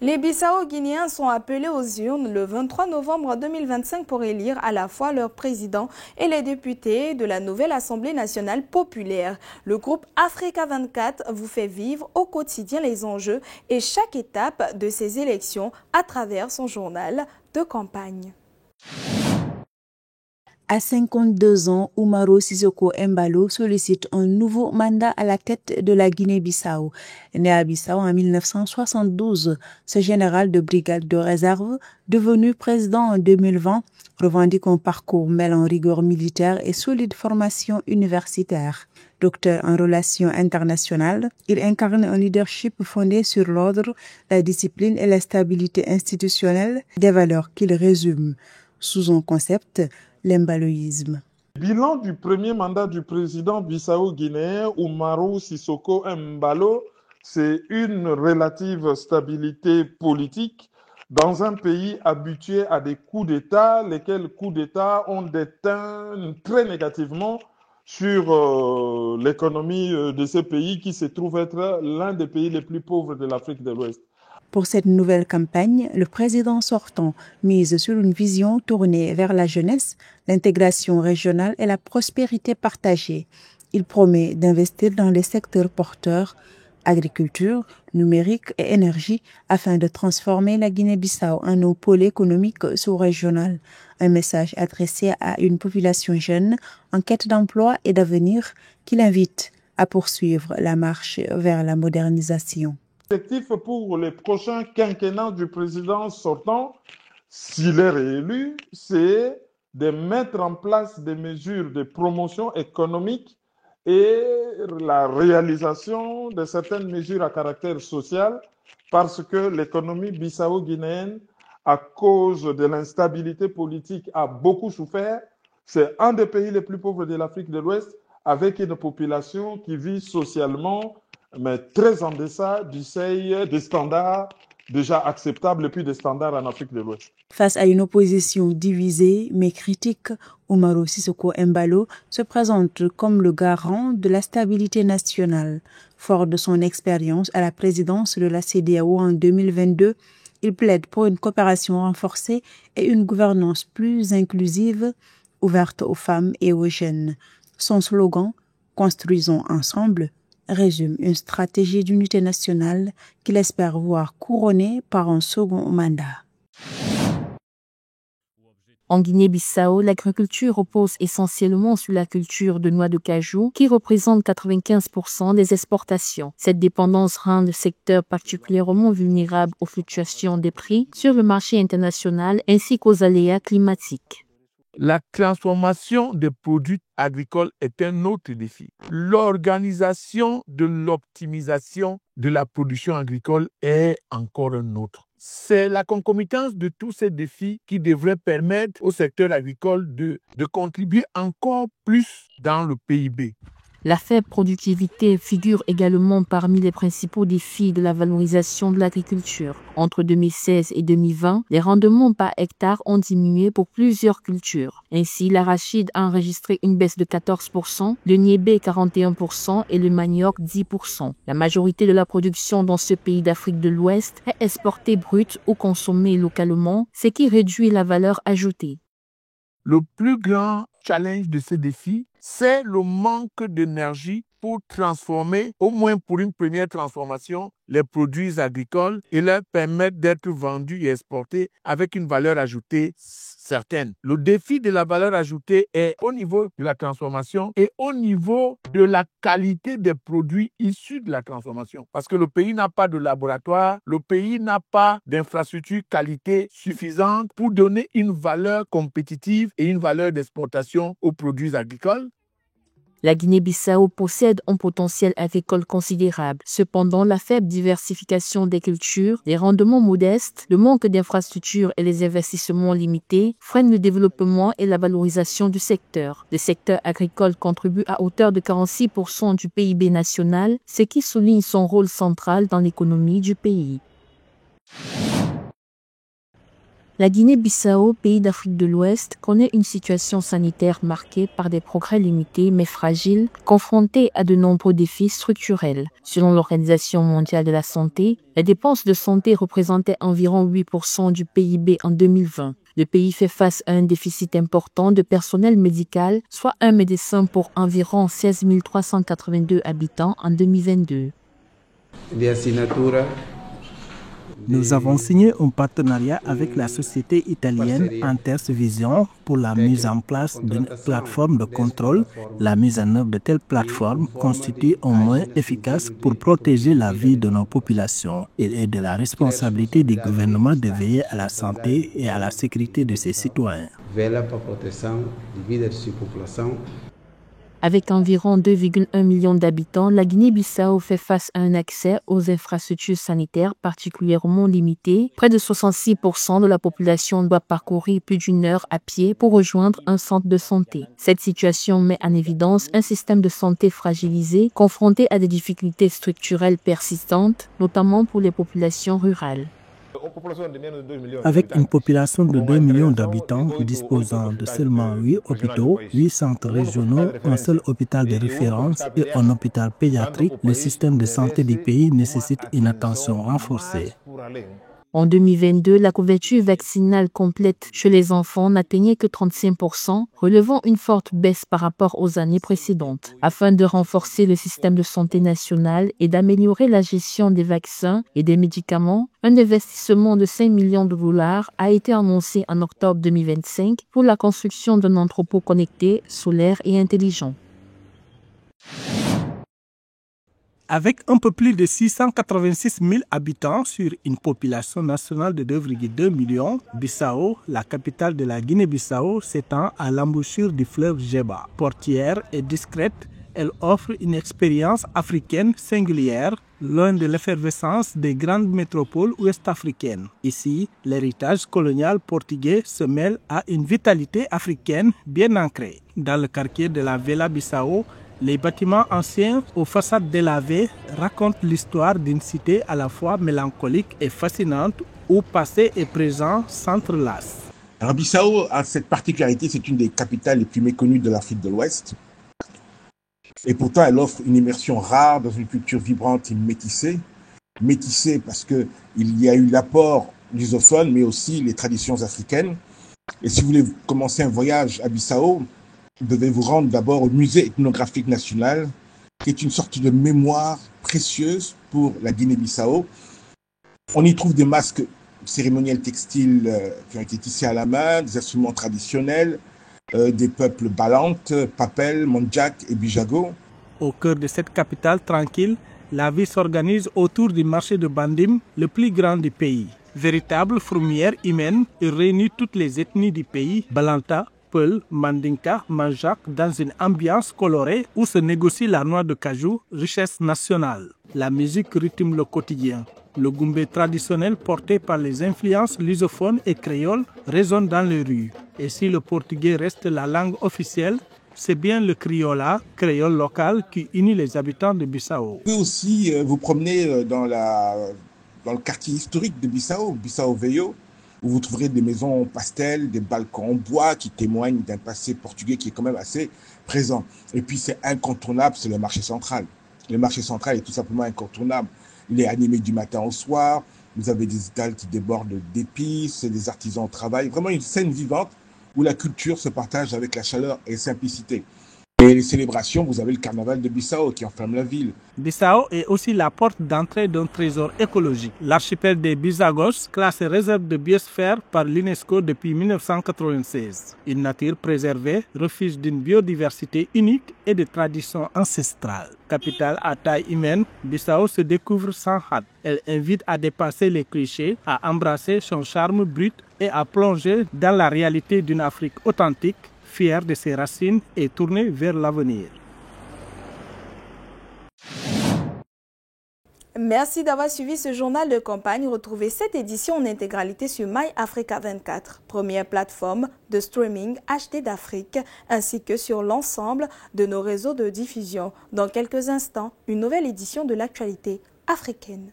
Les Bissau-Guinéens sont appelés aux urnes le 23 novembre 2025 pour élire à la fois leur président et les députés de la nouvelle Assemblée nationale populaire. Le groupe Africa 24 vous fait vivre au quotidien les enjeux et chaque étape de ces élections à travers son journal de campagne. À 52 ans, Umaro Sissoko Embalo sollicite un nouveau mandat à la tête de la Guinée-Bissau. Né à Bissau en 1972, ce général de brigade de réserve, devenu président en 2020, revendique un parcours mêlant rigueur militaire et solide formation universitaire. Docteur en relations internationales, il incarne un leadership fondé sur l'ordre, la discipline et la stabilité institutionnelle, des valeurs qu'il résume sous un concept, l'embaloïsme. Bilan du premier mandat du président bissau-guinéen Umaro Sissoko Embalo, c'est une relative stabilité politique dans un pays habitué à des coups d'État, lesquels coups d'État ont déteint très négativement sur l'économie de ce pays qui se trouve être l'un des pays les plus pauvres de l'Afrique de l'Ouest. Pour cette nouvelle campagne, le président sortant mise sur une vision tournée vers la jeunesse, l'intégration régionale et la prospérité partagée. Il promet d'investir dans les secteurs porteurs, agriculture, numérique et énergie, afin de transformer la Guinée-Bissau en un pôle économique sous-régional. Un message adressé à une population jeune en quête d'emploi et d'avenir qui l'invite à poursuivre la marche vers la modernisation. L'objectif pour les prochains quinquennats du président sortant, s'il est réélu, c'est de mettre en place des mesures de promotion économique et la réalisation de certaines mesures à caractère social parce que l'économie bissau-guinéenne, à cause de l'instabilité politique, a beaucoup souffert. C'est un des pays les plus pauvres de l'Afrique de l'Ouest avec une population qui vit socialement mais très en deçà du seuil des standards déjà acceptables et puis des standards en Afrique de l'Ouest. Face à une opposition divisée mais critique, Umaro Sissoko Embalo se présente comme le garant de la stabilité nationale. Fort de son expérience à la présidence de la CEDEAO en 2022, il plaide pour une coopération renforcée et une gouvernance plus inclusive, ouverte aux femmes et aux jeunes. Son slogan « Construisons ensemble » résume une stratégie d'unité nationale qu'il espère voir couronnée par un second mandat. En Guinée-Bissau, l'agriculture repose essentiellement sur la culture de noix de cajou qui représente 95% des exportations. Cette dépendance rend le secteur particulièrement vulnérable aux fluctuations des prix sur le marché international ainsi qu'aux aléas climatiques. La transformation des produits agricoles est un autre défi. L'organisation de l'optimisation de la production agricole est encore un autre. C'est la concomitance de tous ces défis qui devrait permettre au secteur agricole de contribuer encore plus dans le PIB. La faible productivité figure également parmi les principaux défis de la valorisation de l'agriculture. Entre 2016 et 2020, les rendements par hectare ont diminué pour plusieurs cultures. Ainsi, l'arachide a enregistré une baisse de 14%, le niébé 41% et le manioc 10%. La majorité de la production dans ce pays d'Afrique de l'Ouest est exportée brute ou consommée localement, ce qui réduit la valeur ajoutée. Le plus grand challenge de ce défi, c'est le manque d'énergie pour transformer, au moins pour une première transformation, les produits agricoles et leur permettre d'être vendus et exportés avec une valeur ajoutée certaine. Le défi de la valeur ajoutée est au niveau de la transformation et au niveau de la qualité des produits issus de la transformation. Parce que le pays n'a pas de laboratoire, le pays n'a pas d'infrastructure qualité suffisante pour donner une valeur compétitive et une valeur d'exportation aux produits agricoles. La Guinée-Bissau possède un potentiel agricole considérable. Cependant, la faible diversification des cultures, les rendements modestes, le manque d'infrastructures et les investissements limités freinent le développement et la valorisation du secteur. Le secteur agricole contribue à hauteur de 46% du PIB national, ce qui souligne son rôle central dans l'économie du pays. La Guinée-Bissau, pays d'Afrique de l'Ouest, connaît une situation sanitaire marquée par des progrès limités mais fragiles, confrontée à de nombreux défis structurels. Selon l'Organisation mondiale de la santé, les dépenses de santé représentaient environ 8% du PIB en 2020. Le pays fait face à un déficit important de personnel médical, soit un médecin pour environ 16 382 habitants en 2022. Nous avons signé un partenariat avec la société italienne Intervision pour la mise en place d'une plateforme de contrôle. La mise en œuvre de telles plateformes constitue un moyen efficace pour protéger la vie de nos populations. Il est de la responsabilité du gouvernement de veiller à la santé et à la sécurité de ses citoyens. Avec environ 2,1 millions d'habitants, la Guinée-Bissau fait face à un accès aux infrastructures sanitaires particulièrement limité. Près de 66% de la population doit parcourir plus d'une heure à pied pour rejoindre un centre de santé. Cette situation met en évidence un système de santé fragilisé, confronté à des difficultés structurelles persistantes, notamment pour les populations rurales. Avec une population de 2 millions d'habitants disposant de seulement 8 hôpitaux, 8 centres régionaux, un seul hôpital de référence et un hôpital pédiatrique, le système de santé du pays nécessite une attention renforcée. En 2022, la couverture vaccinale complète chez les enfants n'atteignait que 35%, relevant une forte baisse par rapport aux années précédentes. Afin de renforcer le système de santé national et d'améliorer la gestion des vaccins et des médicaments, un investissement de 5 millions de dollars a été annoncé en octobre 2025 pour la construction d'un entrepôt connecté, solaire et intelligent. Avec un peu plus de 686 000 habitants sur une population nationale de 2,2 millions, Bissau, la capitale de la Guinée-Bissau, s'étend à l'embouchure du fleuve Djeba. Portière et discrète, elle offre une expérience africaine singulière, loin de l'effervescence des grandes métropoles ouest-africaines. Ici, l'héritage colonial portugais se mêle à une vitalité africaine bien ancrée. Dans le quartier de la Vila Bissau, les bâtiments anciens aux façades délavées racontent l'histoire d'une cité à la fois mélancolique et fascinante où passé et présent s'entrelacent. Alors Bissau a cette particularité, c'est une des capitales les plus méconnues de l'Afrique de l'Ouest. Et pourtant, elle offre une immersion rare dans une culture vibrante et métissée. Métissée parce qu'il y a eu l'apport lusophone, mais aussi les traditions africaines. Et si vous voulez commencer un voyage à Bissau, vous devez vous rendre d'abord au musée ethnographique national, qui est une sorte de mémoire précieuse pour la Guinée-Bissau. On y trouve des masques cérémoniels textiles qui ont été tissés à la main, des instruments traditionnels, des peuples balantes, Papel, Mondjak et Bijago. Au cœur de cette capitale tranquille, la vie s'organise autour du marché de Bandim, le plus grand du pays. Véritable fourmilière humaine, il réunit toutes les ethnies du pays, Balanta, Peul, Mandinka, Manjak, dans une ambiance colorée où se négocie la noix de cajou, richesse nationale. La musique rythme le quotidien. Le goumbé traditionnel porté par les influences lusophones et créoles résonne dans les rues. Et si le portugais reste la langue officielle, c'est bien le criolla, créole local, qui unit les habitants de Bissau. Vous pouvez aussi vous promener dans le quartier historique de Bissau, Bissau Velho, où vous trouverez des maisons pastel, des balcons en bois qui témoignent d'un passé portugais qui est quand même assez présent. Et puis c'est incontournable, c'est le marché central. Le marché central est tout simplement incontournable. Il est animé du matin au soir, vous avez des étals qui débordent d'épices, des artisans au travail, vraiment une scène vivante où la culture se partage avec la chaleur et la simplicité. Et les célébrations, vous avez le carnaval de Bissau qui enflamme la ville. Bissau est aussi la porte d'entrée d'un trésor écologique. L'archipel des Bisagos, classé réserve de biosphère par l'UNESCO depuis 1996. Une nature préservée, refuge d'une biodiversité unique et de traditions ancestrales. Capitale à taille humaine, Bissau se découvre sans hâte. Elle invite à dépasser les clichés, à embrasser son charme brut et à plonger dans la réalité d'une Afrique authentique, fier de ses racines et tourné vers l'avenir. Merci d'avoir suivi ce journal de campagne. Retrouvez cette édition en intégralité sur MyAfrica24, première plateforme de streaming HD d'Afrique, ainsi que sur l'ensemble de nos réseaux de diffusion. Dans quelques instants, une nouvelle édition de l'actualité africaine.